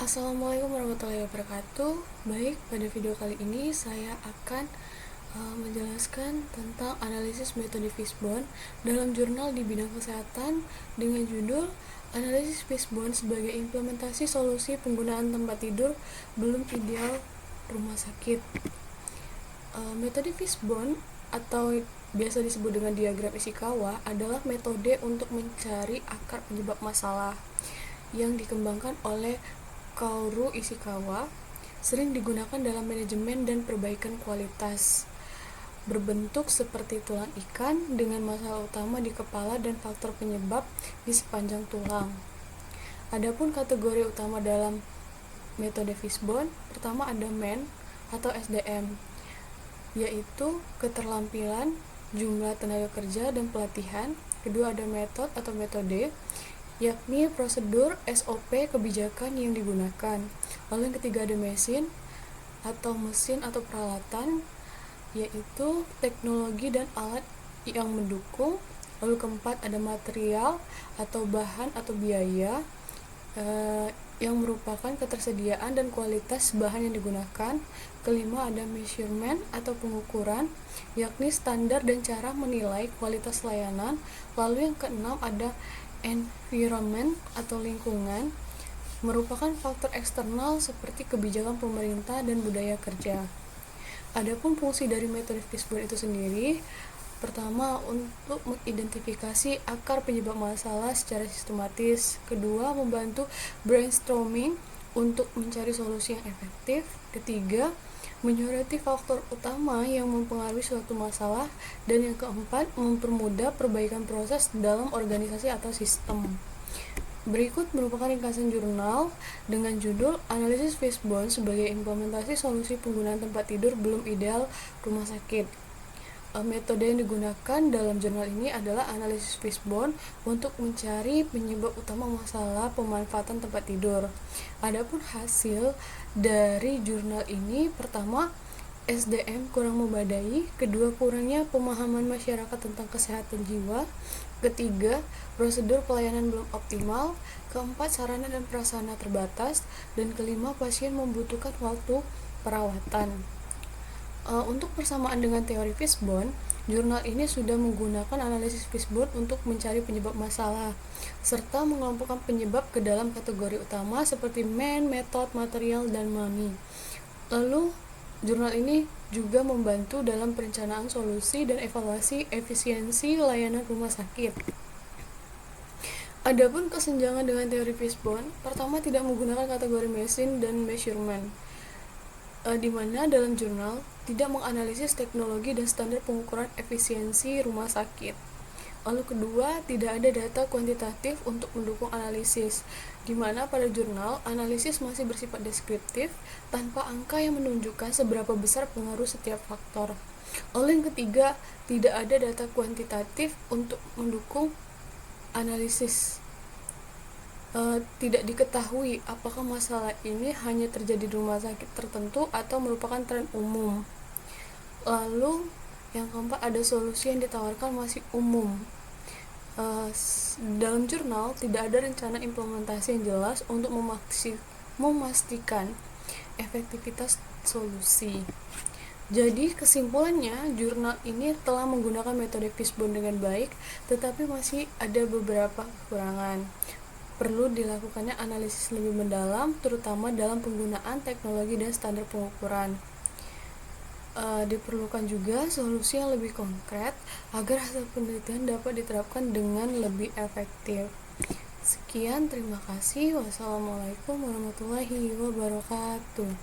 Assalamualaikum warahmatullahi wabarakatuh. Baik, pada video kali ini saya akan menjelaskan tentang analisis metode Fishbone dalam jurnal di bidang kesehatan dengan judul Analisis Fishbone sebagai implementasi solusi penggunaan tempat tidur belum ideal rumah sakit. Metode Fishbone atau biasa disebut dengan diagram Ishikawa adalah metode untuk mencari akar penyebab masalah yang dikembangkan oleh Kaoru Ishikawa, sering digunakan dalam manajemen dan perbaikan kualitas. Berbentuk seperti tulang ikan dengan masalah utama di kepala dan faktor penyebab di sepanjang tulang. Adapun kategori utama dalam metode Fishbone, pertama ada MAN atau SDM, yaitu keterampilan, jumlah tenaga kerja, dan pelatihan. Kedua ada metode atau metode, yakni prosedur, SOP, kebijakan yang digunakan. Lalu yang ketiga ada mesin atau peralatan, yaitu teknologi dan alat yang mendukung. Lalu keempat ada material atau bahan atau biaya, yang merupakan ketersediaan dan kualitas bahan yang digunakan. Kelima ada measurement atau pengukuran, yakni standar dan cara menilai kualitas layanan. Lalu yang keenam ada environment atau lingkungan, merupakan faktor eksternal seperti kebijakan pemerintah dan budaya kerja. Adapun fungsi dari metode Fishbone itu sendiri, pertama untuk mengidentifikasi akar penyebab masalah secara sistematis. Kedua, membantu brainstorming untuk mencari solusi yang efektif. Ketiga, menyoroti faktor utama yang mempengaruhi suatu masalah. Dan yang keempat, mempermudah perbaikan proses dalam organisasi atau sistem. Berikut merupakan ringkasan jurnal dengan judul Analisis Fishbone sebagai implementasi solusi penggunaan tempat tidur belum ideal rumah sakit. Metode yang digunakan dalam jurnal ini adalah analisis Fishbone untuk mencari penyebab utama masalah pemanfaatan tempat tidur. Adapun hasil dari jurnal ini, pertama, SDM kurang memadai. Kedua, kurangnya pemahaman masyarakat tentang kesehatan jiwa. Ketiga, prosedur pelayanan belum optimal. Keempat, sarana dan prasarana terbatas. Dan kelima, pasien membutuhkan waktu perawatan. Untuk persamaan dengan teori Fishbone, jurnal ini sudah menggunakan analisis Fishbone untuk mencari penyebab masalah, serta mengelompokkan penyebab ke dalam kategori utama seperti man, method, material, dan money. Lalu, jurnal ini juga membantu dalam perencanaan solusi dan evaluasi efisiensi layanan rumah sakit. Adapun kesenjangan dengan teori Fishbone, pertama tidak menggunakan kategori mesin dan measurement, di mana dalam jurnal tidak menganalisis teknologi dan standar pengukuran efisiensi rumah sakit. Lalu kedua, tidak ada data kuantitatif untuk mendukung analisis, di mana pada jurnal analisis masih bersifat deskriptif tanpa angka yang menunjukkan seberapa besar pengaruh setiap faktor. Lalu yang ketiga, tidak ada data kuantitatif untuk mendukung analisis. Tidak diketahui apakah masalah ini hanya terjadi di rumah sakit tertentu atau merupakan tren umum. Lalu yang keempat, ada solusi yang ditawarkan masih umum. Dalam jurnal tidak ada rencana implementasi yang jelas untuk memastikan efektivitas solusi. Jadi kesimpulannya, jurnal ini telah menggunakan metode Fishbone dengan baik, tetapi masih ada beberapa kekurangan. Perlu dilakukannya analisis lebih mendalam, terutama dalam penggunaan teknologi dan standar pengukuran. Diperlukan juga solusi yang lebih konkret agar hasil penelitian dapat diterapkan dengan lebih efektif. Sekian, terima kasih. Wassalamualaikum warahmatullahi wabarakatuh.